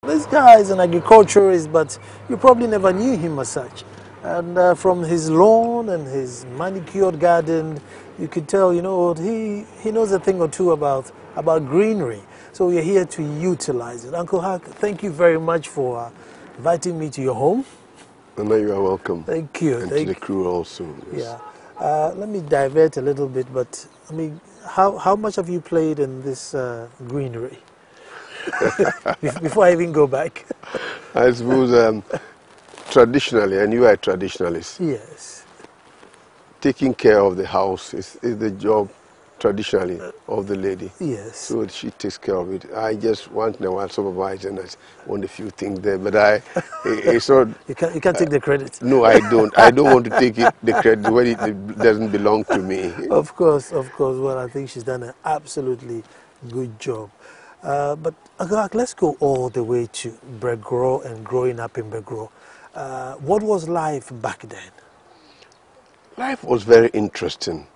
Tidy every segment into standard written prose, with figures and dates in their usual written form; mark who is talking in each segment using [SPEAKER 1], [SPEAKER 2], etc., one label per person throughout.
[SPEAKER 1] This guy is an agriculturist, but you probably never knew him as such. And from his lawn and his manicured garden, you could tell, you know, he knows a thing or two about greenery. So we're here to utilize it. Uncle Hack, thank you very much for inviting me to your home.
[SPEAKER 2] No, you are welcome.
[SPEAKER 1] Thank you.
[SPEAKER 2] And to the crew also.
[SPEAKER 1] Yes. Yeah. Let me divert a little bit, but I mean, how much have you played in this greenery? Before I even go back.
[SPEAKER 2] I suppose traditionally, and you are a traditionalist.
[SPEAKER 1] Yes.
[SPEAKER 2] Taking care of the house is the job traditionally of the lady.
[SPEAKER 1] Yes.
[SPEAKER 2] So she takes care of it. I just once in a while supervise and I want a few things there, but it's not.
[SPEAKER 1] You can't take the credit.
[SPEAKER 2] No, I don't. I don't want to take the credit when it doesn't belong to me.
[SPEAKER 1] Of course. Well, I think she's done an absolutely good job. But let's go all the way to Begro and growing up in Begro. What was life back then?
[SPEAKER 2] Life was very interesting.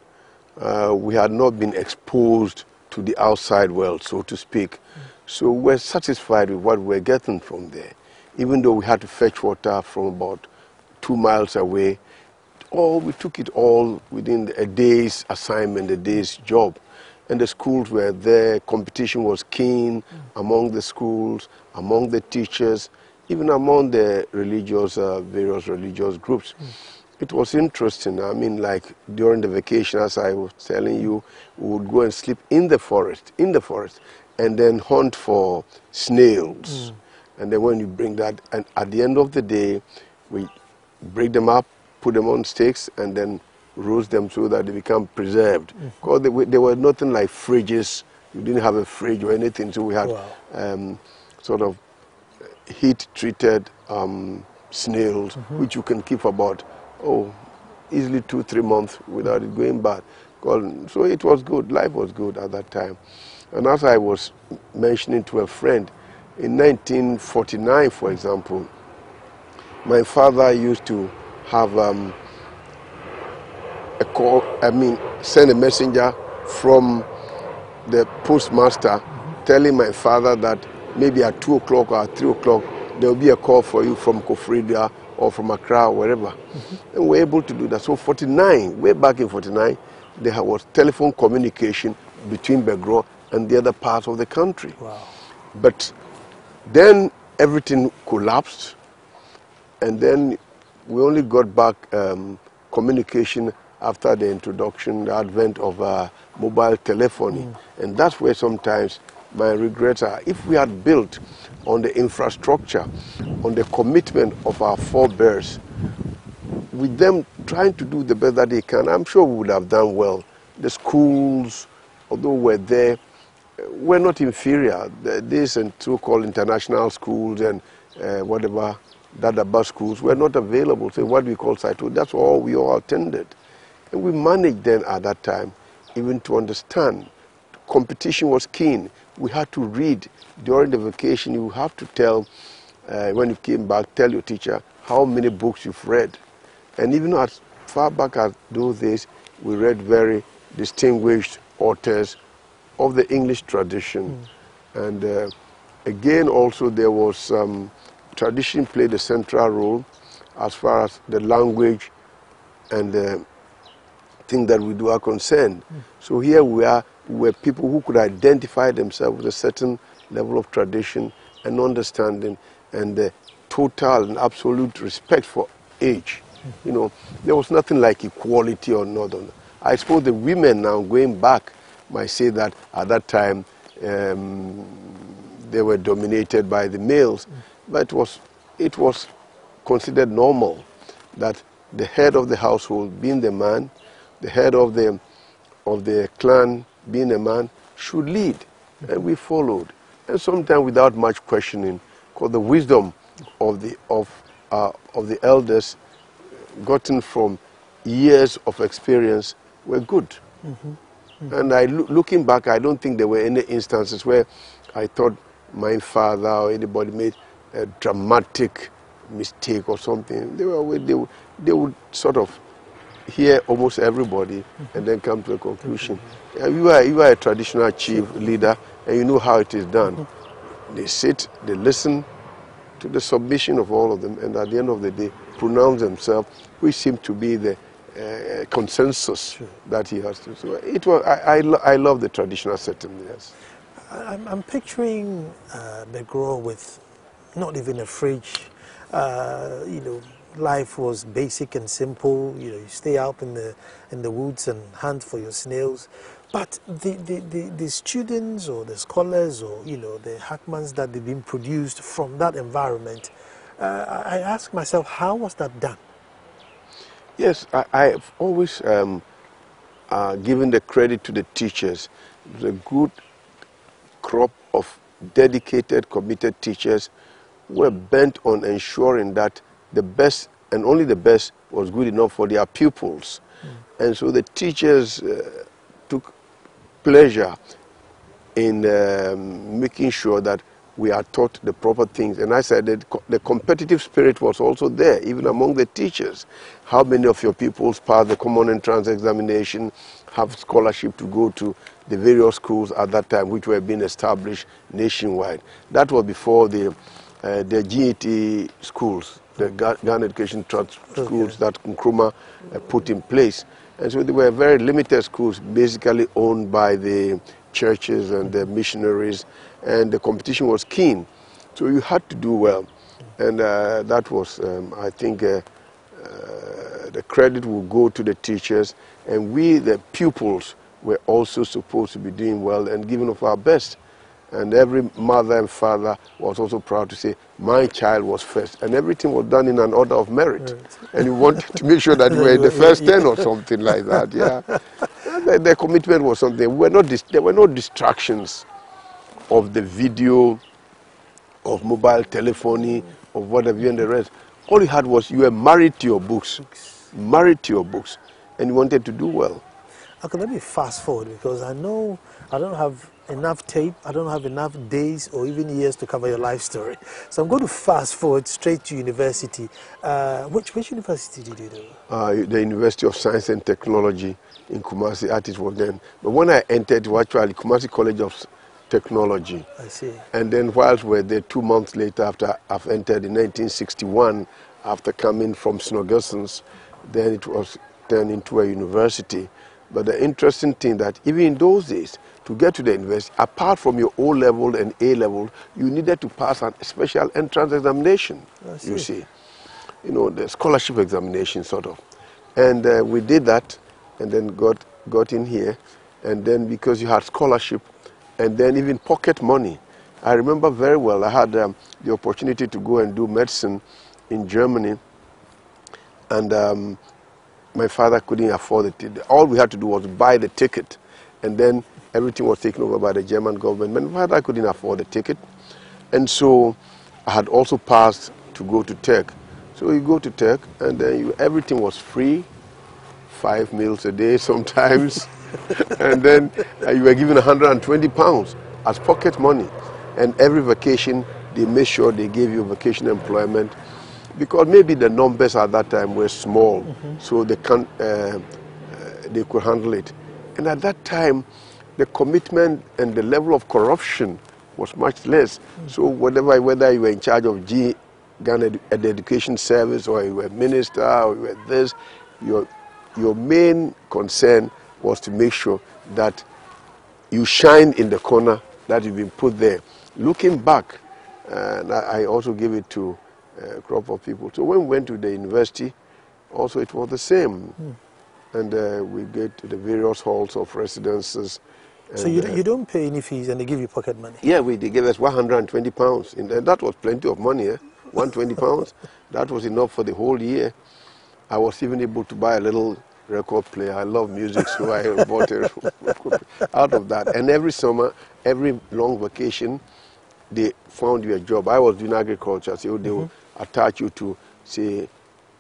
[SPEAKER 2] We had not been exposed to the outside world, so to speak. So we're satisfied with what we're getting from there. Even though we had to fetch water from about 2 miles away, we took it all within a day's assignment, a day's job. And the schools were there, competition was keen among the schools, among the teachers, even among the religious, various religious groups. It was interesting. I mean, like during the vacation, as I was telling you, we would go and sleep in the forest, and then hunt for snails. And then when you bring that, and at the end of the day, we break them up, put them on sticks, and then roast them so that they become preserved. Because there were nothing like fridges. You didn't have a fridge or anything, so we had sort of heat-treated snails, which you can keep about easily 2-3 months without it going bad. So it was good. Life was good at that time. And as I was mentioning to a friend, in 1949, for example, my father used to have send a messenger from the postmaster telling my father that maybe at 2 o'clock or at 3 o'clock there will be a call for you from Kofridia or from Accra or wherever. And we're able to do that. So 49, way back in 49, there was telephone communication between Begro and the other parts of the country.
[SPEAKER 1] Wow.
[SPEAKER 2] But then everything collapsed, and then we only got back communication after the introduction, the advent of mobile telephony. And that's where sometimes my regrets are. If we had built on the infrastructure, on the commitment of our forebears, with them trying to do the best that they can, I'm sure we would have done well. The schools, although we're there, we're not inferior. These and so-called international schools and whatever, Dadaba schools, were not available. So what we call Saito, that's all we all attended. And we managed then at that time even to understand. Competition was keen. We had to read. During the vacation, you have to tell, when you came back, tell your teacher how many books you've read. And even as far back as those days, we read very distinguished authors of the English tradition. And again, also there was tradition played a central role as far as the language and the thing that we do are concerned. So here we are, we're people who could identify themselves with a certain level of tradition and understanding and the total and absolute respect for age. You know, there was nothing like equality or not. I suppose the women now going back might say that at that time they were dominated by the males, but it was considered normal that the head of the household, being the man, the head of the clan, being a man, should lead, and we followed, and sometimes without much questioning, because the wisdom of the elders, gotten from years of experience, were good. And looking back, I don't think there were any instances where I thought my father or anybody made a dramatic mistake or something. They would sort of hear almost everybody and then come to a conclusion. You are a traditional chief leader, and you know how it is done. They sit, they listen, to the submission of all of them, and at the end of the day, pronounce themselves, which seemed to be the consensus that he has to. So it was. I love the traditional setting. Yes.
[SPEAKER 1] I'm picturing the girl with not even a fridge. You know, life was basic and simple. You know, you stay out in the woods and hunt for your snails. But the students or the scholars or, you know, the Hackmans that they've been produced from that environment, I ask myself, how was that done?
[SPEAKER 2] Yes, I've always given the credit to the teachers. It was a good crop of dedicated, committed teachers who were bent on ensuring that the best and only the best was good enough for their pupils. And so the teachers took pleasure in making sure that we are taught the proper things. And I said that the competitive spirit was also there, even among the teachers. How many of your pupils pass the common entrance examination, have scholarship to go to the various schools at that time, which were being established nationwide. That was before the GET schools, the Ghana Education Trust schools that Nkrumah put in place. And so they were very limited schools, basically owned by the churches and the missionaries, and the competition was keen. So you had to do well. And that was, I think, the credit will go to the teachers, and we, the pupils, were also supposed to be doing well and giving of our best. And every mother and father was also proud to say, my child was first. And everything was done in an order of merit. And you wanted to make sure that you were in the first 10 or something like that, yeah. The commitment was something. There were no distractions of the video, of mobile telephony, of whatever and the rest. All you had was you were married to your books. Married to your books. And you wanted to do well.
[SPEAKER 1] Okay, let me fast forward, because I know I don't have enough tape, I don't have enough days or even years to cover your life story. So I'm going to fast forward straight to university. Which university did you do?
[SPEAKER 2] The University of Science and Technology in Kumasi. It was then. But when I entered, it was actually Kumasi College of Technology.
[SPEAKER 1] I see.
[SPEAKER 2] And then whilst we were there 2 months later, after I've entered in 1961, after coming from Snoggersons, then it was turned into a university. But the interesting thing that even in those days, to get to the university, apart from your O-level and A-level, you needed to pass a special entrance examination, you see. You know, the scholarship examination, sort of. And we did that, and then got in here. And then because you had scholarship, and then even pocket money. I remember very well, I had the opportunity to go and do medicine in Germany. And my father couldn't afford it. All we had to do was buy the ticket, and then everything was taken over by the German government. My father couldn't afford the ticket, and so I had also passed to go to Tech. So you go to Tech, and then everything was free, 5 meals a day sometimes, and then you were given £120 as pocket money. And every vacation, they made sure they gave you vacation employment, because maybe the numbers at that time were small, so they could handle it. And at that time, the commitment and the level of corruption was much less. So whether you were in charge of Ghana Education Service, or you were minister, or you were this, your main concern was to make sure that you shine in the corner that you've been put there. Looking back, and I also give it to a crop of people. So when we went to the university, also it was the same. And we get to the various halls of residences.
[SPEAKER 1] So you don't pay any fees, and they give you pocket money?
[SPEAKER 2] Yeah, they gave us £120. And that was plenty of money, eh? £120. That was enough for the whole year. I was even able to buy a little record player. I love music, so I bought a record out of that. And every summer, every long vacation, they found you a job. I was doing agriculture, so they would attach you to, say,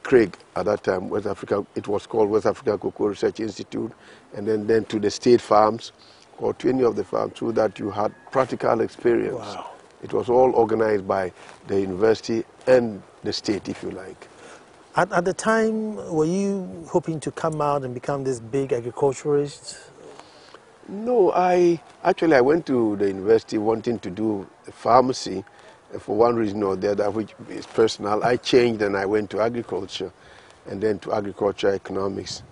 [SPEAKER 2] Craig at that time, West Africa. It was called West Africa Cocoa Research Institute, and then to the state farms, or to any of the farms, so that you had practical experience.
[SPEAKER 1] Wow.
[SPEAKER 2] It was all organized by the university and the state, if you like.
[SPEAKER 1] At the time, were you hoping to come out and become this big agriculturist?
[SPEAKER 2] No, I went to the university wanting to do pharmacy, for one reason or the other, which is personal, I changed and I went to agriculture and then to agriculture economics.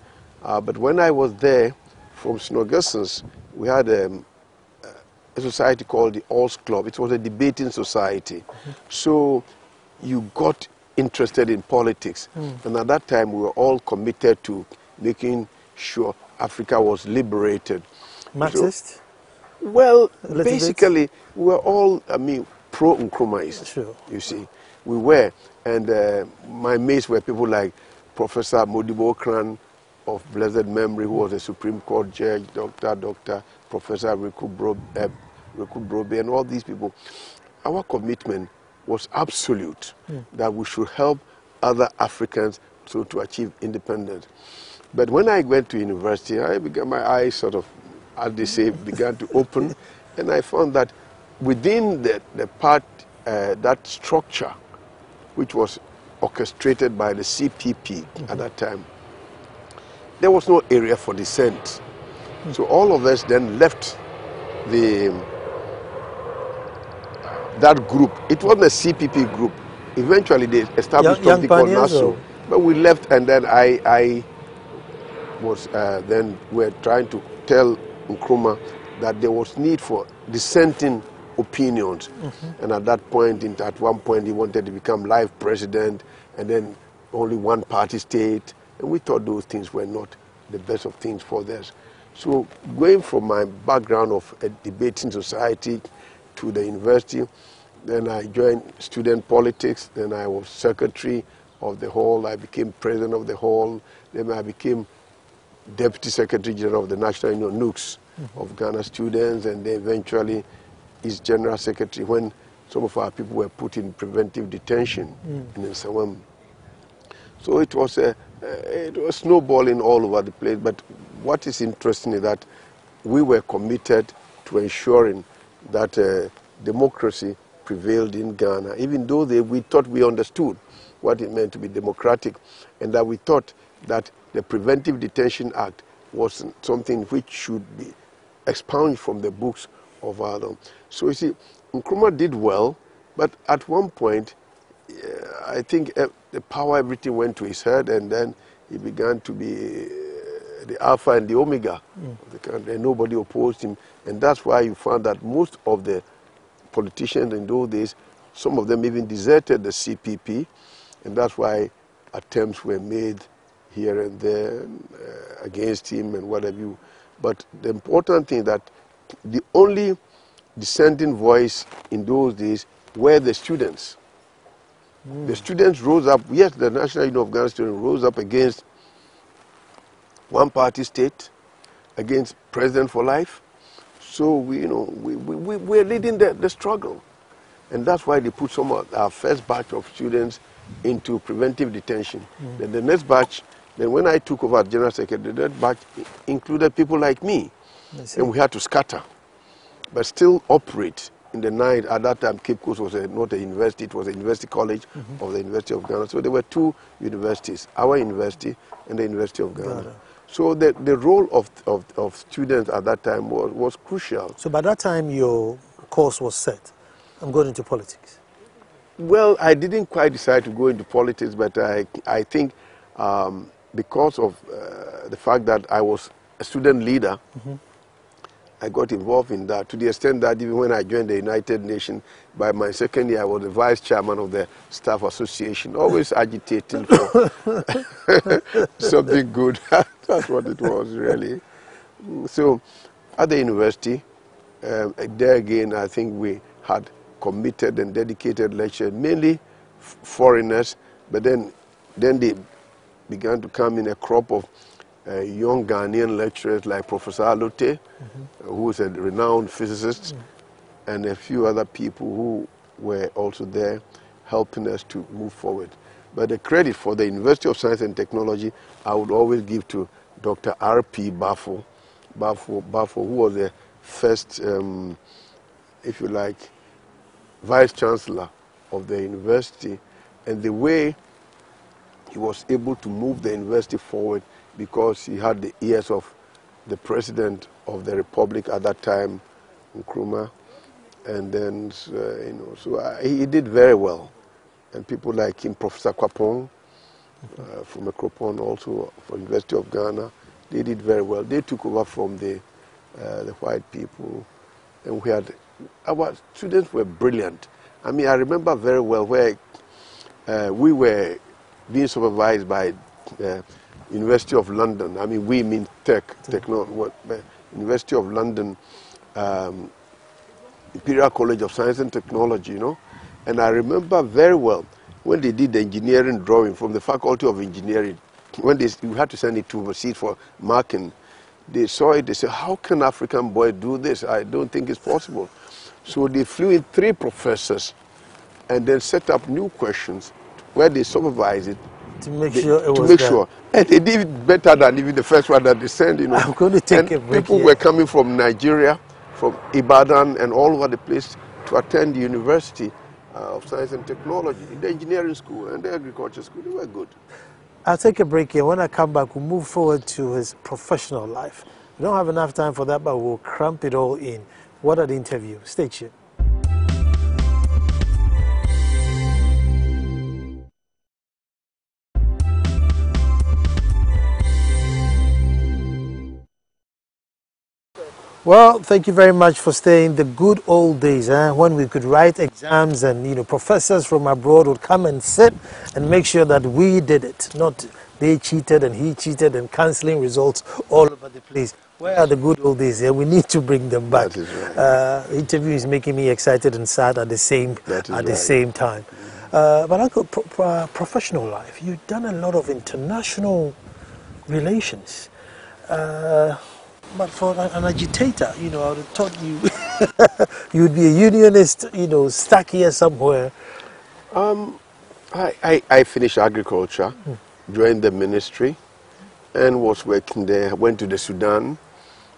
[SPEAKER 2] But when I was there, from Snoggersons, we had a society called the Alls Club. It was a debating society. So you got interested in politics. And at that time, we were all committed to making sure Africa was liberated.
[SPEAKER 1] Marxist?
[SPEAKER 2] So, well,
[SPEAKER 1] basically,
[SPEAKER 2] we were all, pro-Nkrumahs,
[SPEAKER 1] sure.
[SPEAKER 2] you see. We were. And my mates were people like Professor Modibo Okran of blessed memory, who was a Supreme Court judge, Dr. Professor Riku Brobe, and all these people. Our commitment was absolute, that we should help other Africans to achieve independence. But when I went to university, my eyes sort of, as they say, began to open, and I found that within the part, that structure, which was orchestrated by the CPP at that time, there was no area for dissent. So all of us then left that group. It wasn't a CPP group. Eventually they established something called NASU. But we left, and then I was, then we're trying to tell Nkrumah that there was need for dissenting opinions. And at that point, at one point, he wanted to become life president, and then only one party state. And we thought those things were not the best of things for us. So going from my background of a debating society to the university, then I joined student politics, then I was secretary of the hall, I became president of the hall, then I became deputy secretary general of the National Union NUCS of Ghana students, and then eventually his general secretary when some of our people were put in preventive detention in Nsawam. So it was snowballing all over the place. But what is interesting is that we were committed to ensuring that democracy prevailed in Ghana, even though we thought we understood what it meant to be democratic, and that we thought that the Preventive Detention Act was something which should be expunged from the books of Adam. So you see, Nkrumah did well, but at one point, I think the power, everything went to his head, and then he began to be the alpha and the omega of the country, and nobody opposed him. And that's why you found that most of the politicians in those days, some of them even deserted the CPP, and that's why attempts were made here and there against him and what have you. But the important thing is that the only dissenting voice in those days were the students. The students rose up, yes, the National Union of Ghana students rose up against one-party state, against President for Life. So we're leading the struggle. And that's why they put some of our first batch of students into preventive detention. Then the next batch, then when I took over as General Secretary, that batch included people like me. And we had to scatter, but still operate in the night. At that time, Cape Coast was not a university, it was a university college of the University of Ghana. So there were two universities, our university and the University of Ghana. So the role of students at that time was crucial.
[SPEAKER 1] So by that time, your course was set. I'm going into politics.
[SPEAKER 2] Well, I didn't quite decide to go into politics, but I think because of the fact that I was a student leader, I got involved in that to the extent that even when I joined the United Nations, by my second year, I was the vice chairman of the Staff Association, always agitating for something good. That's what it was, really. So at the university, there again, I think we had committed and dedicated lecturers, mainly foreigners, but then they began to come in a crop of young Ghanaian lecturers like Professor Alote, who is a renowned physicist, and a few other people who were also there helping us to move forward. But the credit for the University of Science and Technology, I would always give to Dr. R.P. Bafo, who was the first, if you like, Vice Chancellor of the university, and the way he was able to move the university forward because he had the ears of the President of the Republic at that time, Nkrumah, And then, he did very well. And people like him, Professor Kwapong, from Ekropon, also from University of Ghana, they did very well. They took over from the white people, and our students were brilliant. I mean, I remember very well where we were being supervised by University of London. I mean, we mean University of London, Imperial College of Science and Technology, And I remember very well when they did the engineering drawing from the Faculty of Engineering, when you had to send it to overseas for marking, they saw it, they said, how can African boy do this? I don't think it's possible. So they flew in 3 professors and then set up new questions where they supervised it.
[SPEAKER 1] To make sure it was
[SPEAKER 2] sure. And they did it better than even the first one that they sent,
[SPEAKER 1] I'm going to take a break
[SPEAKER 2] people were coming from Nigeria, from Ibadan and all over the place to attend the University of Science and Technology, the engineering school and the agriculture school. They were good.
[SPEAKER 1] I'll take a break here. When I come back, we'll move forward to his professional life. We don't have enough time for that, but we'll cramp it all in. What an interview. Stay tuned. Well, thank you very much for staying. The good old days, when we could write exams and professors from abroad would come and sit and make sure that we did it, not they cheated and he cheated and cancelling results all over the place. Where are the good old days? Yeah, we need to bring them back.
[SPEAKER 2] That is right.
[SPEAKER 1] The interview is making me excited and sad at the same time. But Uncle, professional life, you've done a lot of international relations. But for an agitator, I would have thought you would be a unionist, stuck here somewhere.
[SPEAKER 2] I finished agriculture, joined the ministry, and was working there. Went to the Sudan,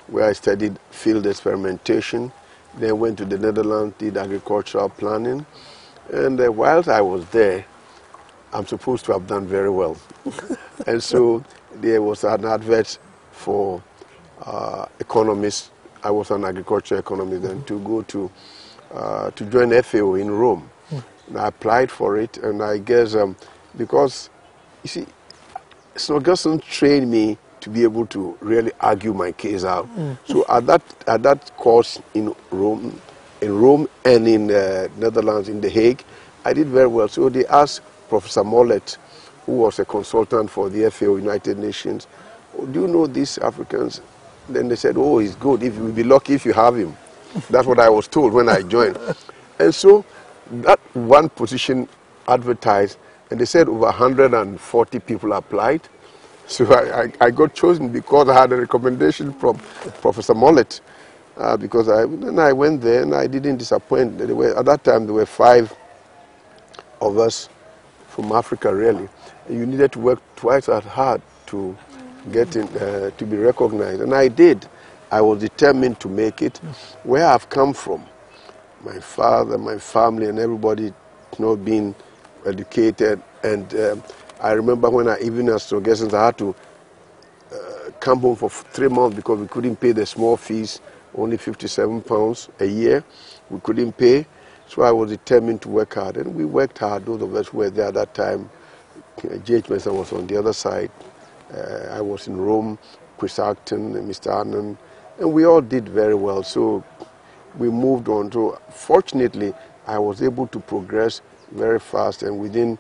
[SPEAKER 2] where I studied field experimentation. Then went to the Netherlands, did agricultural planning. And whilst I was there, I'm supposed to have done very well. And so there was an advert for economists. I was an agriculture economist then, to go to join FAO in Rome. And I applied for it, and I guess because you see, Snodgrason trained me to be able to really argue my case out. So at that course in Rome and in Netherlands, in The Hague, I did very well. So they asked Professor Mollet, who was a consultant for the FAO, United Nations, oh, do you know these Africans? Then they said, oh, he's good. If you'll be lucky if you have him. That's what I was told when I joined. And so that one position advertised, and they said over 140 people applied. So I got chosen because I had a recommendation from Professor Mollet. Because then I went there and I didn't disappoint. At that time, there were 5 of us from Africa, really. And you needed to work twice as hard to get in, to be recognized. And I did. I was determined to make it. Where I've come from, my father, my family, and everybody being educated. And I remember when even as Snodgrason, I had to come home for 3 months because we couldn't pay the small fees, only £57 a year. We couldn't pay. So I was determined to work hard. And we worked hard. Those of us who were there at that time, J.H. Mason was on the other side. I was in Rome, Chris Acton, and Mr. Annan, and we all did very well. So we moved on. So fortunately, I was able to progress very fast, and within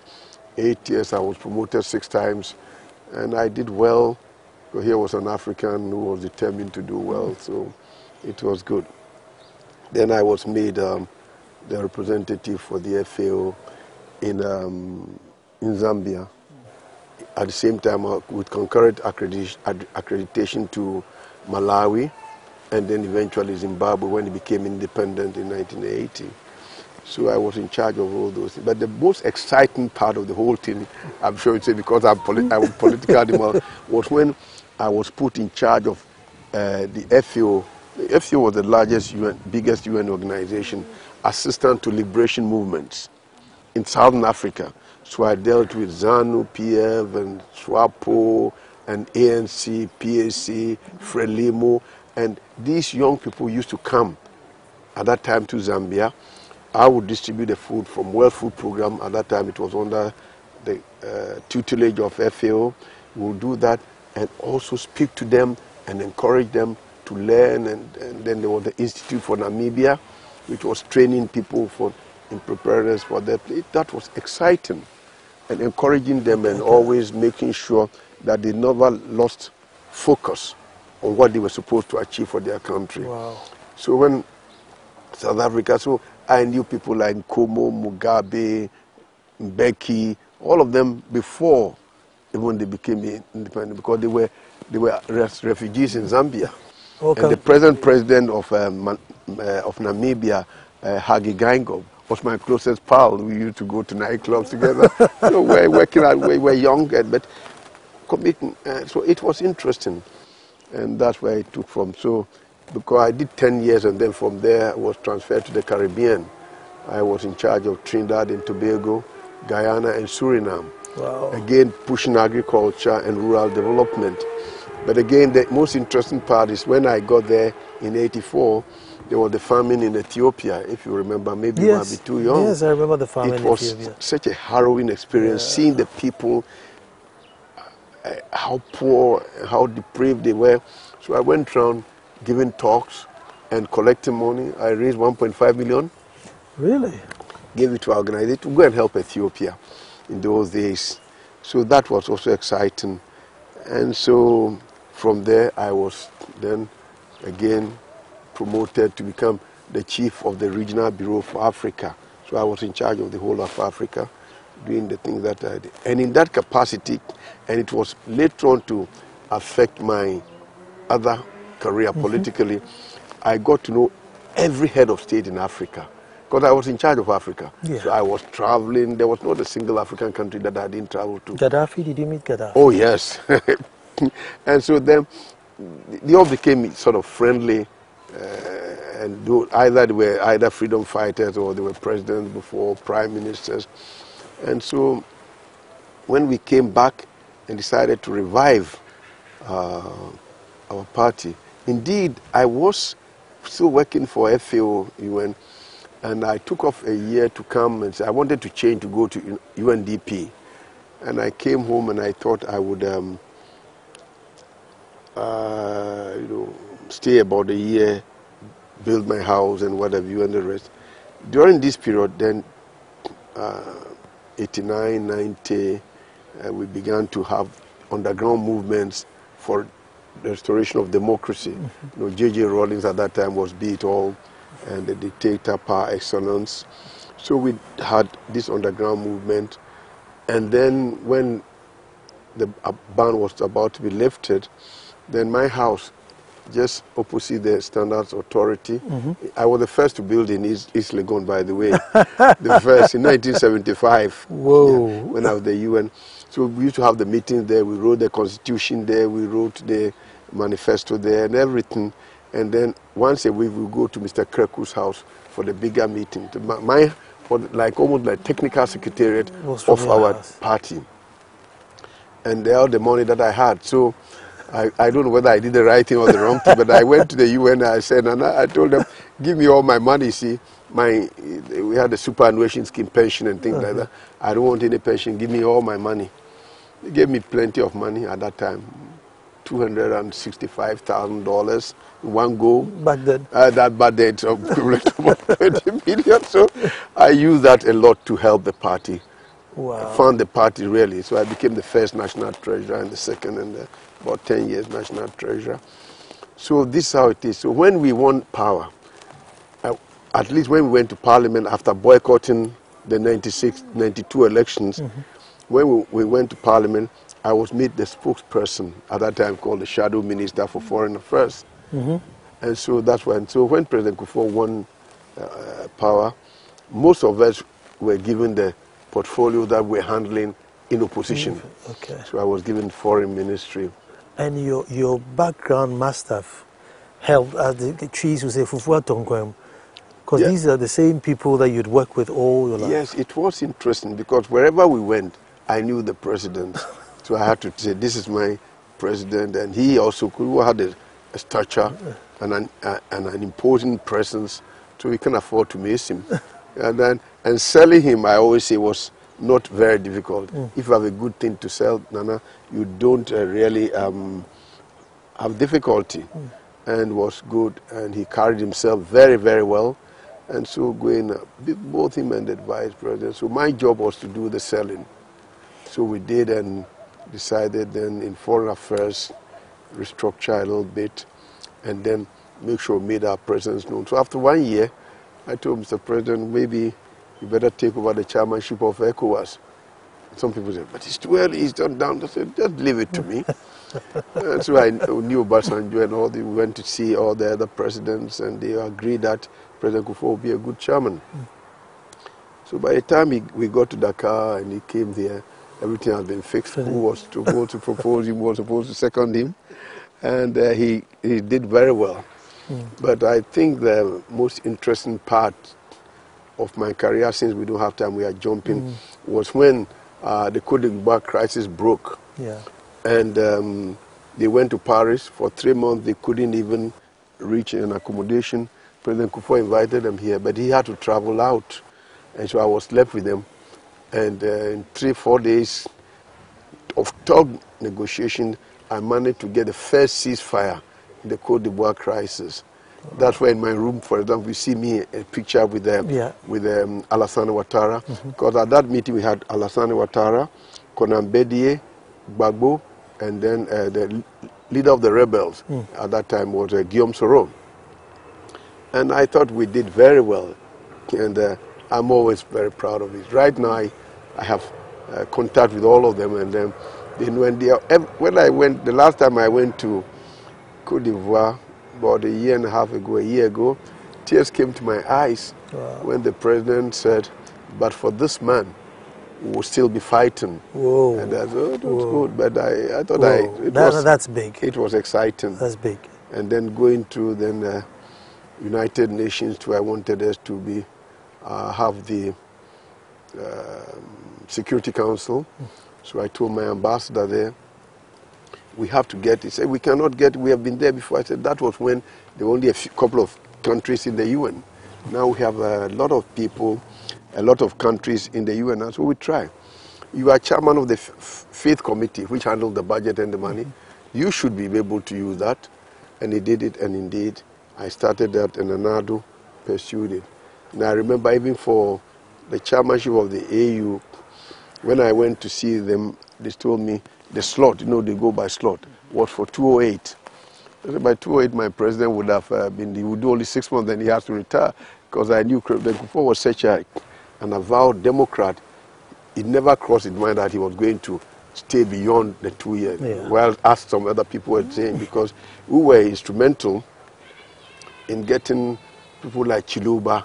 [SPEAKER 2] 8 years, I was promoted 6 times, and I did well. So here was an African who was determined to do well, so it was good. Then I was made the representative for the FAO in Zambia. At the same time, with concurrent accreditation to Malawi, and then eventually Zimbabwe when it became independent in 1980. So I was in charge of all those things. But the most exciting part of the whole thing, I'm sure you'd say because I'm political animal, was when I was put in charge of the FAO. The FAO was the biggest UN organization, assistant to liberation movements in Southern Africa. So I dealt with ZANU, PF, and SWAPO, and ANC, PAC, Frelimo, and these young people used to come at that time to Zambia. I would distribute the food from World Food Program. At that time, it was under the tutelage of FAO. We would do that and also speak to them and encourage them to learn. And then there was the Institute for Namibia, which was training people in preparedness for that. That was exciting and encouraging them and always making sure that they never lost focus on what they were supposed to achieve for their country.
[SPEAKER 1] Wow.
[SPEAKER 2] So when South Africa, so I knew people like Nkomo, Mugabe, Mbeki, all of them before even they became independent, because they were refugees in Zambia. Okay. And the present president of Namibia, Hage Geingob, was my closest pal. We used to go to nightclubs together. So we're working out, we were young, but committing. So it was interesting, and that's where I took from. So because I did 10 years, and then from there I was transferred to the Caribbean. I was in charge of Trinidad and Tobago, Guyana, and Suriname.
[SPEAKER 1] Wow. Again,
[SPEAKER 2] pushing agriculture and rural development. But again, the most interesting part is when I got there in '84, there was the famine in Ethiopia. If you remember, maybe you might be too young.
[SPEAKER 1] Yes, I remember the famine in Ethiopia.
[SPEAKER 2] It was such a harrowing experience, seeing the people, how poor, how depraved they were. So I went around giving talks and collecting money. I raised 1.5 million.
[SPEAKER 1] Really?
[SPEAKER 2] Gave it to our organization to go and help Ethiopia in those days. So that was also exciting. And so from there I was then again promoted to become the chief of the Regional Bureau for Africa. So I was in charge of the whole of Africa, doing the things that I did. And in that capacity, and it was later on to affect my other career politically, I got to know every head of state in Africa, because I was in charge of Africa. Yeah. So I was traveling. There was not a single African country that I didn't travel to.
[SPEAKER 1] Gaddafi, did you meet Gaddafi?
[SPEAKER 2] Oh, yes. And so then they all became sort of friendly, and either they were either freedom fighters or they were presidents before, prime ministers. And so when we came back and decided to revive our party, indeed, I was still working for FAO UN, and I took off a year to come and say I wanted to change to go to UNDP. And I came home and I thought I would stay about a year, build my house and what have you and the rest. During this period then, 89, 90, we began to have underground movements for the restoration of democracy. You know, J.J. Rawlings at that time was Be It All and the dictator par excellence. So we had this underground movement, and then when the ban was about to be lifted, then my house, just opposite the Standards Authority, I was the first to build in East Legon, by the way, the first in 1975.
[SPEAKER 1] Whoa!
[SPEAKER 2] Yeah, when I was the UN. So we used to have the meetings there. We wrote the Constitution there. We wrote the manifesto there and everything. And then once a week we go to Mr. Kreku's house for the bigger meeting. Almost like technical secretariat of our party. And all the money that I had. So I don't know whether I did the right thing or the wrong thing, but I went to the UN and I said, and I told them, give me all my money. See, we had the superannuation scheme, pension and things like that. I don't want any pension. Give me all my money. They gave me plenty of money at that time, $265,000 in one go.
[SPEAKER 1] Back then?
[SPEAKER 2] Back then, it's equivalent to about 20 million. So I used that a lot to help the party.
[SPEAKER 1] Wow.
[SPEAKER 2] I found the party really. So I became the first national treasurer and the second and about 10 years national treasurer. So this is how it is. So when we won power, at least when we went to parliament after boycotting the 92 elections, when we went to parliament, I was made the spokesperson at that time called the shadow minister for foreign affairs. And so that's when, when President Kufuor won power, most of us were given the portfolio that we're handling in opposition.
[SPEAKER 1] Okay.
[SPEAKER 2] So I was given foreign ministry.
[SPEAKER 1] And your background must have helped, as the trees would say, Fufua Tongkwem, because these are the same people that you'd work with all your life.
[SPEAKER 2] Yes, it was interesting because wherever we went, I knew the president. So I had to say, this is my president, and he also had a stature and an imposing presence so we can afford to miss him. And selling him, I always say, was not very difficult. If you have a good thing to sell, Nana, you don't really have difficulty. And was good, and he carried himself very, very well. And so going, both him and the vice president. So my job was to do the selling. So we did, and decided then in foreign affairs, restructure a little bit, and then make sure we made our presence known. So after 1 year, I told Mr. President, maybe you better take over the chairmanship of ECOWAS. Some people said, but it's too early, he's done down. I said, just leave it to me. And so I knew Obasanjo and all. We went to see all the other presidents, and they agreed that President Kufuor would be a good chairman. So by the time we got to Dakar and he came there, everything had been fixed. Who was supposed to propose him, who was supposed to second him. And he did very well. But I think the most interesting part of my career, since we don't have time, we are jumping, was when the Côte d'Ivoire crisis broke.
[SPEAKER 1] Yeah.
[SPEAKER 2] And they went to Paris for 3 months. They couldn't even reach an accommodation. President Kufuor invited them here, but he had to travel out. And so I was left with them. And in 3-4 days of tough negotiation, I managed to get the first ceasefire in the Côte d'Ivoire crisis. That's why in my room, for example, you see me a picture with Alassane Ouattara. Because at that meeting we had Alassane Ouattara, Konan Bedie, Gbagbo, and then the leader of the rebels at that time was Guillaume Soro. And I thought we did very well. And I'm always very proud of it. Right now, I have contact with all of them. And then when I went, the last time I went to Côte d'Ivoire, about a year ago, tears came to my eyes when the president said, but for this man, we will still be fighting.
[SPEAKER 1] Whoa.
[SPEAKER 2] And I thought, it was good, but I thought
[SPEAKER 1] that's big.
[SPEAKER 2] It was exciting.
[SPEAKER 1] That's big.
[SPEAKER 2] And then going to United Nations, too, I wanted us to be have the Security Council. So I told my ambassador there, we have to get it. He said, we cannot get it. We have been there before. I said, that was when there were only a couple of countries in the UN. Now we have a lot of people, a lot of countries in the UN, and so we try. You are chairman of the Faith Committee, which handles the budget and the money. You should be able to use that. And he did it, and indeed, I started that, and Nana pursued it. And I remember even for the chairmanship of the AU, when I went to see them, they told me the slot, they go by slot, was for 208. By 208, my president would have he would do only 6 months, then he has to retire, because I knew President Kufuor was such an avowed Democrat. It never crossed his mind that he was going to stay beyond the 2 years. Yeah. Well, as some other people were saying, because we were instrumental in getting people like Chiluba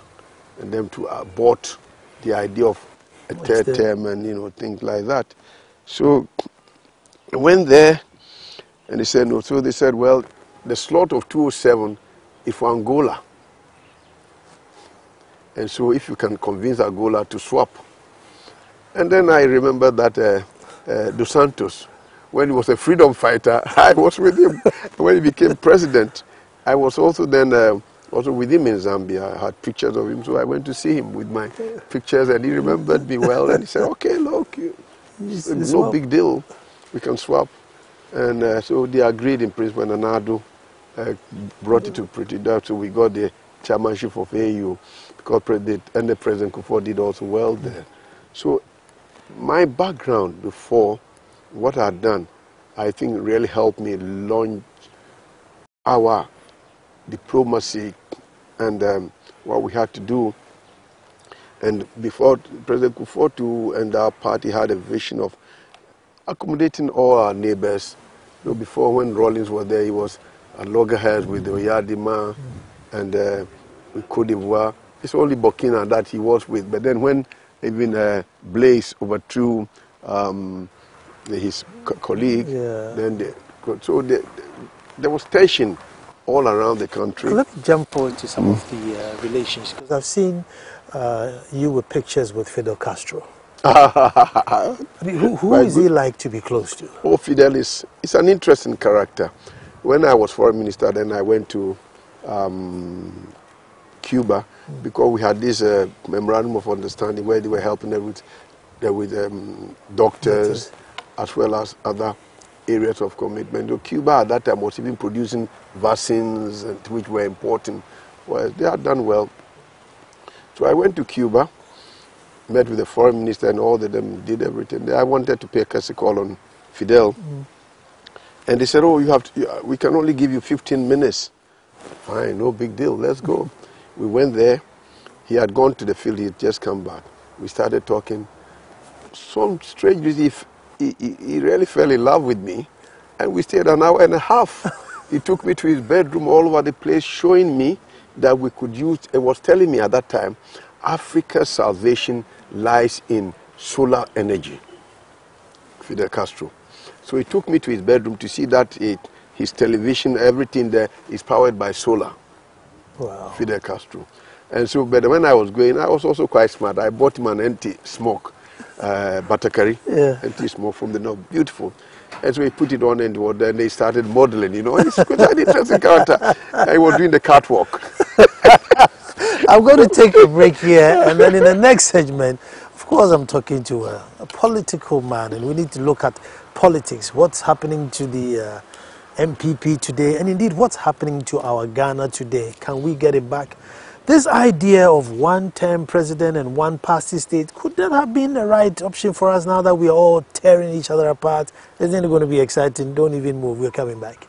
[SPEAKER 2] and them to abort the idea of a third term and things like that. So I went there and they said no. So they said, well, the slot of 207 is for Angola. And so if you can convince Angola to swap. And then I remember that Dos Santos, when he was a freedom fighter, I was with him. When he became president, I was also then also with him in Zambia. I had pictures of him, so I went to see him with my pictures, and he remembered me well, and he said, okay, look, no big deal, we can swap. And so they agreed in principle, and Nana brought it to Pretoria, so we got the chairmanship of AU, because the President Kufuor did also well there. So my background before, what I had done, I think really helped me launch our diplomacy and what we had to do. And before President Kufuor and our party had a vision of accommodating all our neighbors. Before, when Rawlings was there, he was at loggerheads with the Oyadima and with Côte d'Ivoire. It's only Burkina that he was with. But then when even Blaise overthrew his colleague, then there was tension all around the country.
[SPEAKER 1] Let me jump into some of the relations, because I've seen you with pictures with Fidel Castro. I mean, who is he like to be close to?
[SPEAKER 2] Oh, Fidel is an interesting character. When I was foreign minister, then I went to Cuba because we had this memorandum of understanding where they were helping them with doctors as well as other areas of commitment. So Cuba at that time was even producing vaccines which were important. Well, they had done well. So I went to Cuba, met with the foreign minister and all of them, did everything. I wanted to pay a courtesy call on Fidel. And they said, oh, we can only give you 15 minutes. Fine, no big deal, let's go. We went there. He had gone to the field, he had just come back. We started talking. Some strange reason, he really fell in love with me. And we stayed an hour and a half. He took me to his bedroom all over the place, showing me that we could use, and was telling me at that time, Africa's salvation lies in solar energy. Fidel Castro. So he took me to his bedroom to see that his television, everything there is powered by solar.
[SPEAKER 1] Wow.
[SPEAKER 2] Fidel Castro. And so, but when I was going, I was also quite smart. I bought him an anti-smoke battery, anti-smoke from the north, beautiful. And so he put it on and then they started modeling, you know. He's quite an interesting character. I was doing the catwalk.
[SPEAKER 1] I'm going to take a break here, and then in the next segment, of course, I'm talking to a political man, and we need to look at politics, what's happening to the MPP today, and indeed what's happening to our Ghana today. Can we get it back? This idea of one-term president and one-party state, could that have been the right option for us now that we are all tearing each other apart? Isn't it going to be exciting? Don't even move. We're coming back.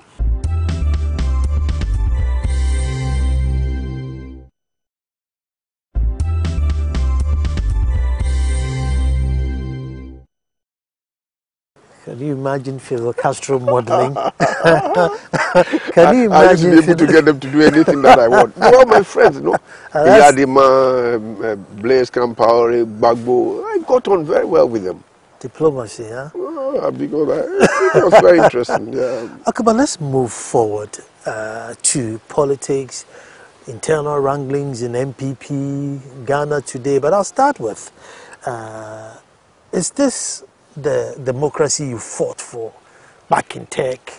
[SPEAKER 1] Can you imagine Fidel Castro modeling? Can you imagine?
[SPEAKER 2] I used to be able to get them to do anything that I want. They were my friends, you know. Yadima, Blaise Compaoré, Gbagbo. I got on very well with them.
[SPEAKER 1] Diplomacy, huh?
[SPEAKER 2] Because it was very interesting. Yeah.
[SPEAKER 1] Okay, but let's move forward to politics, internal wranglings in MPP, Ghana today. But I'll start with, is this the democracy you fought for back in tech?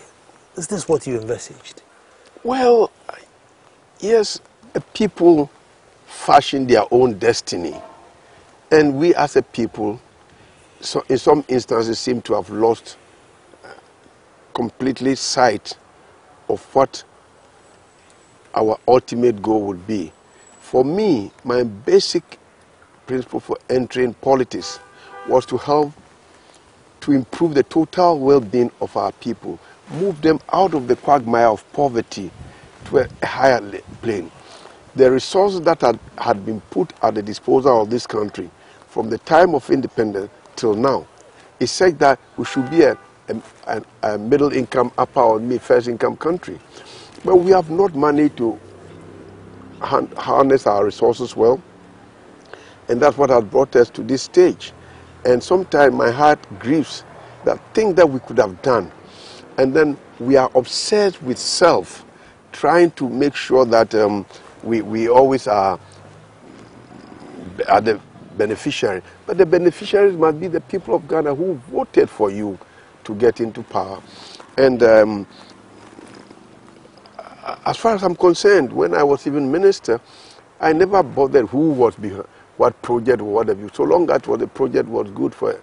[SPEAKER 1] Is this what you envisaged?
[SPEAKER 2] Well, yes, people fashion their own destiny. And we as a people, so in some instances, seem to have lost completely sight of what our ultimate goal would be. For me, my basic principle for entering politics was to help to improve the total well-being of our people, move them out of the quagmire of poverty to a higher plane. The resources that had been put at the disposal of this country from the time of independence till now is such that we should be a middle income, upper or mid-first income country. But we have not managed to harness our resources well, and that's what has brought us to this stage. And sometimes my heart grieves that thing that we could have done. And then we are obsessed with self, trying to make sure that we always are the beneficiary. But the beneficiaries must be the people of Ghana who voted for you to get into power. And as far as I'm concerned, when I was even minister, I never bothered who was behind what project or whatever. So long as the project was good for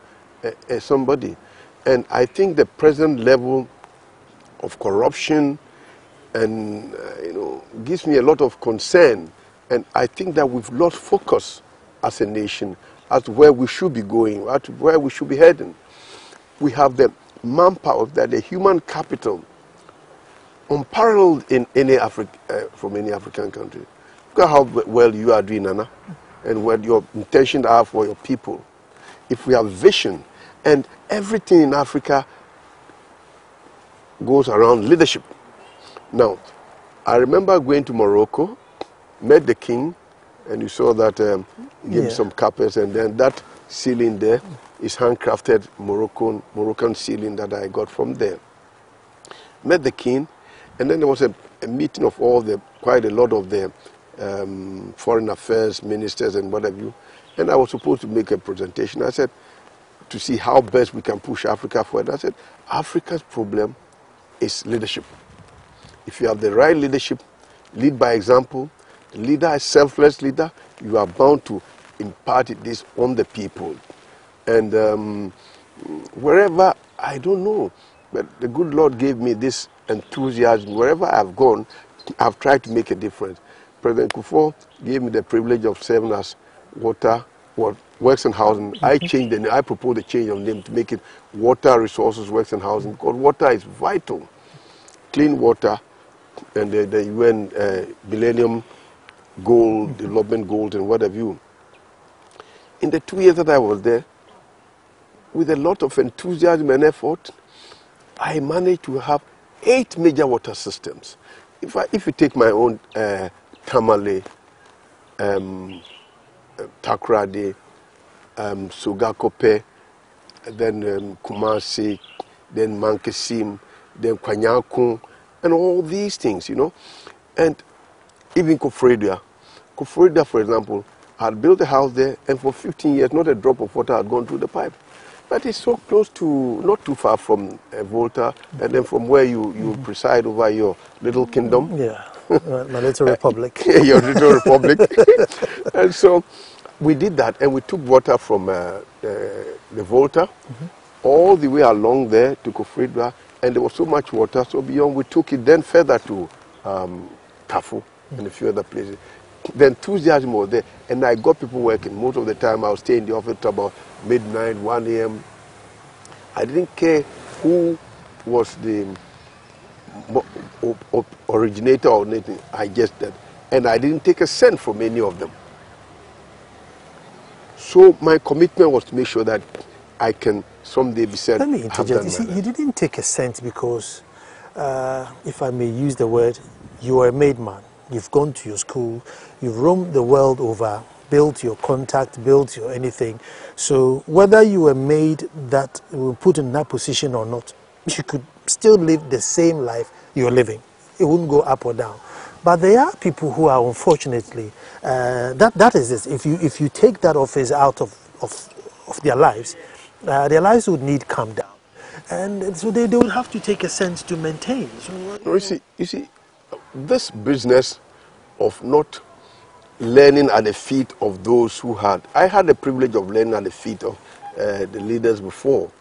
[SPEAKER 2] somebody. And I think the present level of corruption and gives me a lot of concern. And I think that we've lost focus as a nation as to where we should be going, as to where we should be heading. We have the manpower, the human capital, unparalleled in any from any African country. Look at how well you are doing, Nana, and what your intentions are for your people. If we have vision, and everything in Africa goes around leadership. Now, I remember going to Morocco, met the king, and you saw that he gave me some carpets, and then that ceiling there is handcrafted Moroccan ceiling that I got from there. Met the king, and then there was a meeting of quite a lot of the foreign affairs ministers and what have you, and I was supposed to make a presentation. I said, to see how best we can push Africa forward. I said, Africa's problem is leadership. If you have the right leadership, lead by example, leader, a selfless leader, you are bound to impart this on the people. And wherever, I don't know, but the good Lord gave me this enthusiasm. Wherever I've gone, I've tried to make a difference. President Kufuor gave me the privilege of serving as Works and Housing. I changed the name. I proposed a change of name to make it Water Resources, Works and Housing, because water is vital. Clean water and the UN Millennium Goal, Development Goals, and what have you. In the 2 years that I was there, with a lot of enthusiasm and effort, I managed to have 8 major water systems. If you take my own Tamale, Takoradi, Sogakope, then Kumasi, then Mankesim, then Kwanyakun, and all these things, you know. And even Kofredia, for example, had built a house there, and for 15 years, not a drop of water had gone through the pipe. But it's so close to, not too far from Volta, and then from where you preside over your little kingdom.
[SPEAKER 1] Yeah, my little republic.
[SPEAKER 2] Your little republic. And so we did that, and we took water from the Volta all the way along there to Kofredwa, and there was so much water, so beyond we took it then further to Tafu and a few other places. The enthusiasm was there, and I got people working. Most of the time I would stay in the office till about midnight, 1 a.m. I didn't care who was the originator or anything. I just did. And I didn't take a cent from any of them. So my commitment was to make sure that I can someday be said.
[SPEAKER 1] Let me interject. You see, you didn't take a cent because, if I may use the word, you are a made man. You've gone to your school, you've roamed the world over, built your contact, built your anything. So whether you were made that, were put in that position or not, you could still live the same life you're living. It wouldn't go up or down. But there are people who are unfortunately, that is this. If you take that office out of their lives would need calm down. And so they would have to take a sense to maintain. So,
[SPEAKER 2] no, you see, this business of not learning at the feet of those who had, I had the privilege of learning at the feet of the leaders before.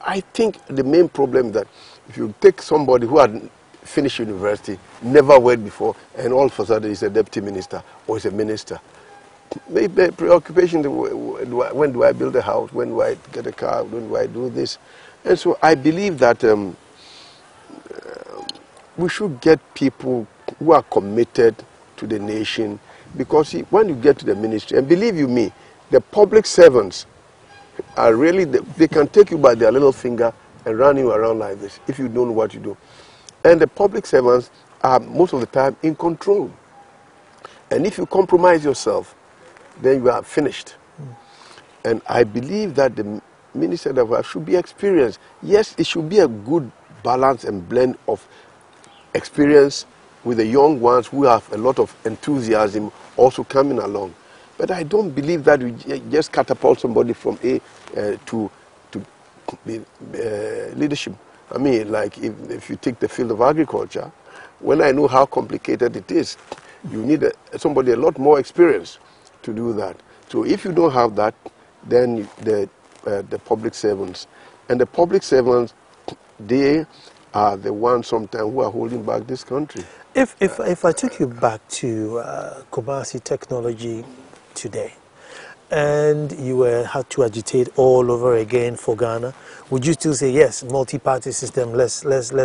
[SPEAKER 2] I think the main problem is that if you take somebody who had finished university, never worked before, and all of a sudden is a deputy minister or is a minister, maybe preoccupation, when do I build a house, when do I get a car, when do I do this? And so I believe that we should get people who are committed to the nation, because when you get to the ministry, and believe you me, the public servants are really, they can take you by their little finger and run you around like this if you don't know what you do. And the public servants are most of the time in control. And if you compromise yourself, then you are finished. And I believe that the Minister of Health should be experienced. Yes, it should be a good balance and blend of experience with the young ones who have a lot of enthusiasm also coming along. But I don't believe that we just catapult somebody from A to leadership. I mean, like if you take the field of agriculture, when I know how complicated it is, you need somebody a lot more experienced to do that. So if you don't have that, then the public servants, and the public servants, they are the ones sometimes who are holding back this country.
[SPEAKER 1] If I took you back to Kumasi technology today, and you had to agitate all over again for Ghana, would you still say yes, multi-party system, let's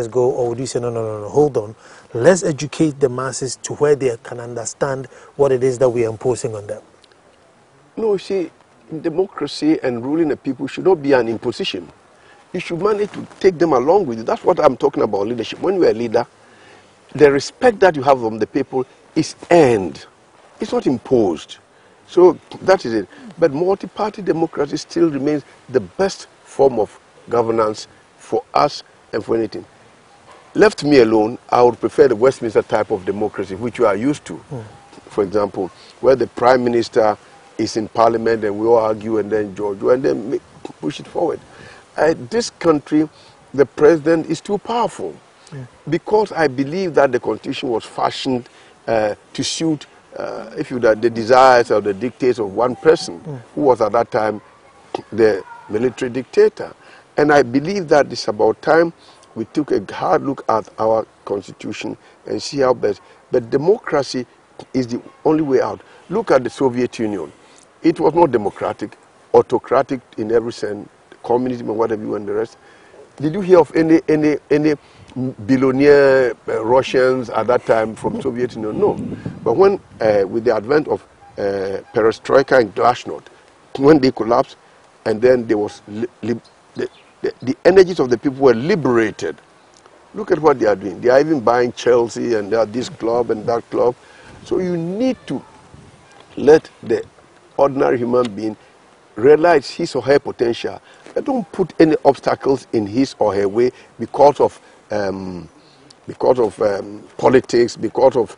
[SPEAKER 1] go, or would you say no, hold on, let's educate the masses to where they can understand what it is that we are imposing on them?
[SPEAKER 2] No, see, democracy and ruling the people should not be an imposition. You should manage to take them along with you. That's what I'm talking about, leadership. When you're a leader, the respect that you have from the people is earned. It's not imposed. So that is it. But multi-party democracy still remains the best form of governance for us and for anything. Left me alone, I would prefer the Westminster type of democracy, which you are used to. For example, where the Prime Minister is in Parliament and we all argue and then and then push it forward. This country, the President is too powerful. Because I believe that the Constitution was fashioned to suit the desires or the dictates of one person who was at that time the military dictator. And I believe that it's about time we took a hard look at our constitution and see how best. But democracy is the only way out. Look at the Soviet Union. It was not democratic, autocratic in every sense, communism and whatever you and the rest. Did you hear of any billionaire Russians at that time from Soviet Union? No. But when, with the advent of perestroika and glasnost, when they collapsed, and then there was the energies of the people were liberated. Look at what they are doing. They are even buying Chelsea and they are this club and that club. So you need to let the ordinary human being realize his or her potential. But don't put any obstacles in his or her way because of politics, because of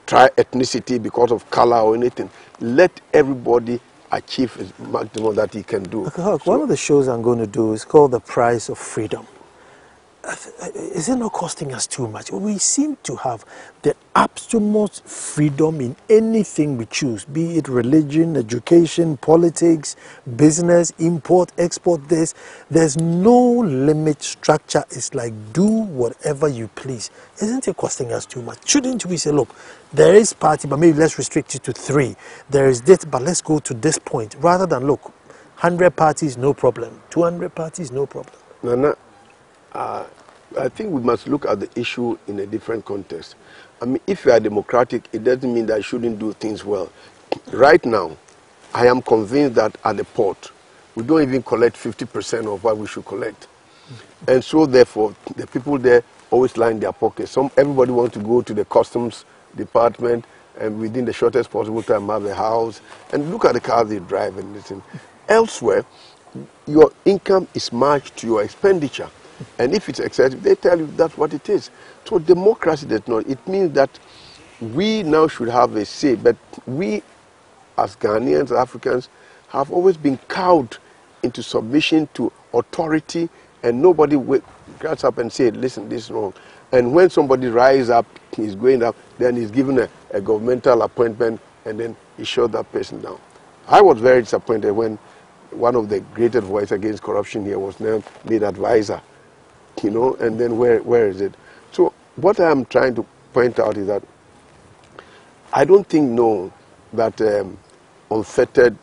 [SPEAKER 2] ethnicity, because of color or anything. Let everybody achieve his maximum that he can do.
[SPEAKER 1] Okay, one of the shows I'm going to do is called The Price of Freedom. Is it not costing us too much? We seem to have the absolute freedom in anything we choose, be it religion, education, politics, business, import, export, this. There's no limit structure. It's like do whatever you please. Isn't it costing us too much? Shouldn't we say, look, there is party, but maybe let's restrict it to 3. There is this, but let's go to this point. Rather than, look, 100 parties, no problem. 200 parties, no problem.
[SPEAKER 2] Nana, I think we must look at the issue in a different context. I mean, if you are democratic, it doesn't mean that you shouldn't do things well. Right now, I am convinced that at the port, we don't even collect 50% of what we should collect. And so, therefore, the people there always line their pockets. Everybody wants to go to the customs department and within the shortest possible time have a house. And look at the cars they drive and listen. Elsewhere, your income is matched to your expenditure. And if it's excessive, they tell you that's what it is. So democracy does not. It means that we now should have a say. But we, as Ghanaians, Africans, have always been cowed into submission to authority, and nobody gets up and says, listen, this is wrong. And when somebody rises up, he's going up, then he's given a governmental appointment, and then he shut that person down. I was very disappointed when one of the greatest voices against corruption here was now made advisor. You know, and then where is it? So what I'm trying to point out is that I don't think that unfettered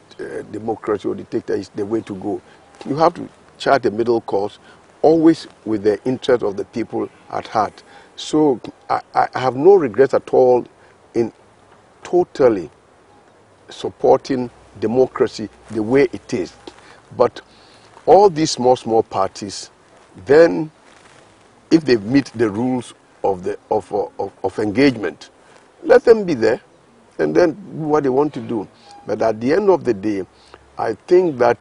[SPEAKER 2] democracy or dictatorship is the way to go. You have to chart a middle course, always with the interest of the people at heart. So I have no regrets at all in totally supporting democracy the way it is. But all these small parties, then if they meet the rules of engagement, let them be there and then do what they want to do. But at the end of the day, I think that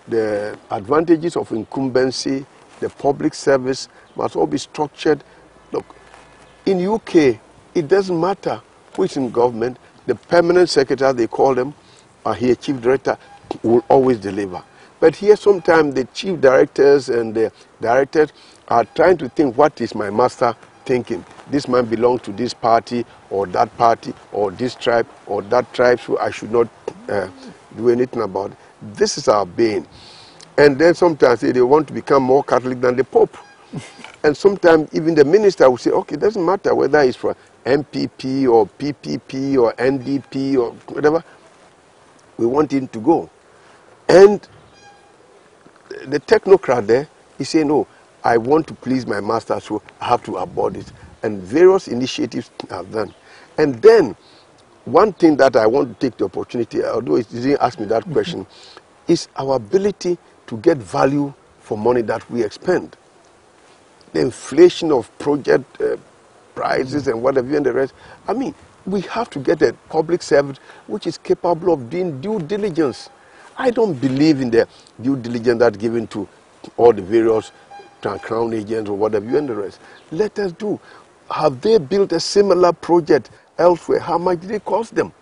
[SPEAKER 2] the advantages of incumbency, the public service must all be structured. Look, in UK, it doesn't matter who is in government. The permanent secretary, they call them, or here chief director, will always deliver. But here sometimes the chief directors and the directors are trying to think, what is my master thinking? This man belongs to this party or this tribe or that tribe, so I should not do anything about it. This is our bane. And then sometimes they want to become more Catholic than the Pope. And sometimes even the minister will say, okay, it doesn't matter whether it's for MPP or PPP or NDP or whatever, we want him to go. And the technocrat there, he say, no, I want to please my master, so I have to abort it. And various initiatives are done. And then, one thing that I want to take the opportunity, although it didn't ask me that question, is our ability to get value for money that we expend. The inflation of project prices and whatever and the rest. I mean, we have to get a public service which is capable of doing due diligence. I don't believe in the due diligence that's given to all the various crown agents or whatever and the rest. Let us do. Have they built a similar project elsewhere? How much did it cost them?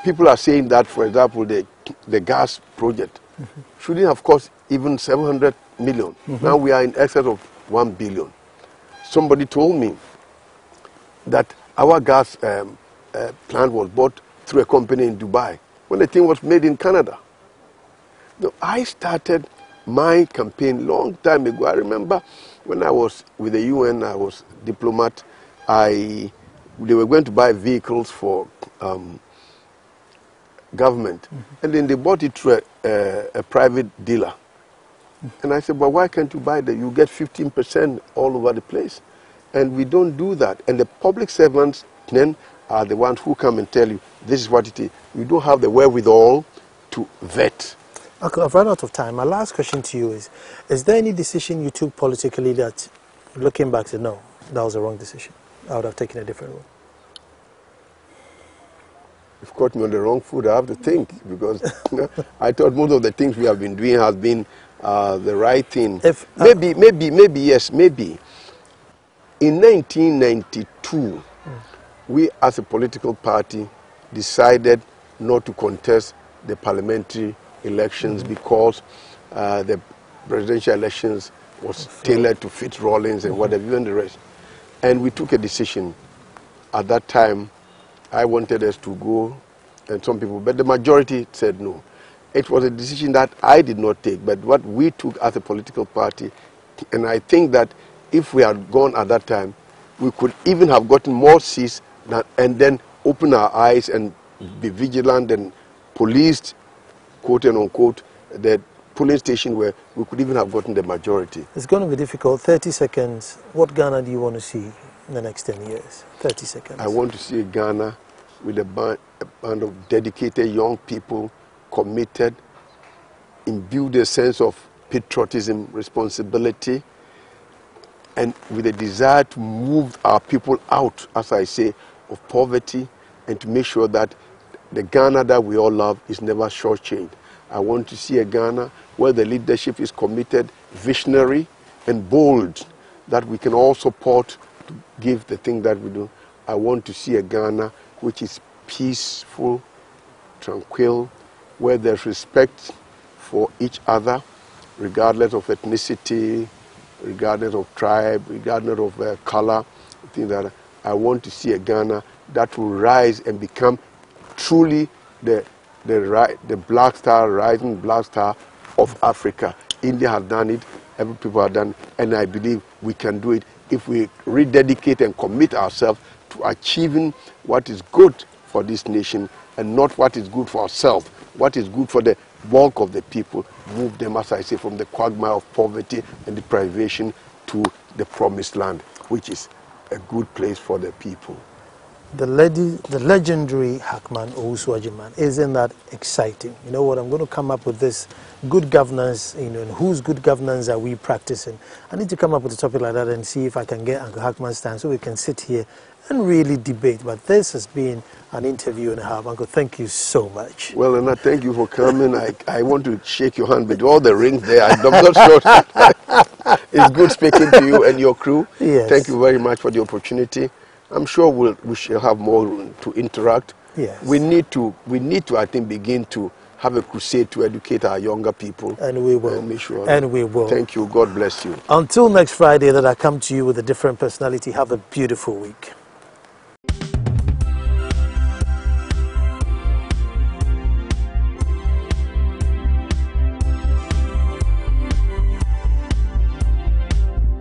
[SPEAKER 2] People are saying that, for example, the gas project shouldn't have cost even 700 million. Now we are in excess of 1 billion. Somebody told me that our gas plant was bought through a company in Dubai when the thing was made in Canada. Now, I started my campaign long time ago. I remember when I was with the UN, I was diplomat. They were going to buy vehicles for government, and then they bought it through a private dealer. And I said, but why can't you buy that? You get 15% all over the place. And we don't do that. And the public servants then are the ones who come and tell you, this is what it is. We don't have the wherewithal to vet.
[SPEAKER 1] Okay, I've run out of time. My last question to you is there any decision you took politically that, looking back, said, no, that was a wrong decision? I would have taken a different road.
[SPEAKER 2] You've caught me on the wrong foot. I have to think, because I thought most of the things we have been doing has been the right thing. Maybe, yes, maybe. In 1992, we as a political party decided not to contest the parliamentary elections because the presidential elections was tailored to fit Rawlings and whatever, even the rest. And we took a decision. At that time, I wanted us to go, and some people, but the majority said no. It was a decision that I did not take, but what we took as a political party, and I think that if we had gone at that time, we could even have gotten more seats and then open our eyes and be vigilant and policed, quote and unquote, the polling station where we could even have gotten the majority.
[SPEAKER 1] It's going to be difficult. 30 seconds. What Ghana do you want to see in the next 10 years? 30 seconds.
[SPEAKER 2] I want to see Ghana with a band of dedicated young people, committed, imbued a sense of patriotism, responsibility, and with a desire to move our people out, as I say, of poverty, and to make sure that the Ghana that we all love is never shortchanged. I want to see a Ghana where the leadership is committed, visionary, and bold, that we can all support to give the thing that we do. I want to see a Ghana which is peaceful, tranquil, where there's respect for each other, regardless of ethnicity, regardless of tribe, regardless of color. I want to see a Ghana that will rise and become truly the black star, rising black star of Africa. India has done it, every people have done it, and I believe we can do it if we rededicate and commit ourselves to achieving what is good for this nation and not what is good for ourselves, what is good for the bulk of the people, move them, as I say, from the quagmire of poverty and deprivation to the promised land, which is a good place for the people.
[SPEAKER 1] The legendary Hackman Owusu Agyemang, isn't that exciting? You know what, I'm going to come up with this good governance, and whose good governance are we practicing? I need to come up with a topic like that and see if I can get Uncle Hackman's time so we can sit here and really debate. But this has been an interview and a half. Uncle, thank you so much.
[SPEAKER 2] Well, and I thank you for coming. I want to shake your hand with all the rings there. I'm not sure. It's good speaking to you and your crew.
[SPEAKER 1] Yes.
[SPEAKER 2] Thank you very much for the opportunity. I'm sure we shall have more room to interact.
[SPEAKER 1] Yes.
[SPEAKER 2] We need to, I think, begin to have a crusade to educate our younger people.
[SPEAKER 1] And we will.
[SPEAKER 2] And make sure.
[SPEAKER 1] And we will.
[SPEAKER 2] Thank you. God bless you.
[SPEAKER 1] Until next Friday that I come to you with a different personality, have a beautiful week.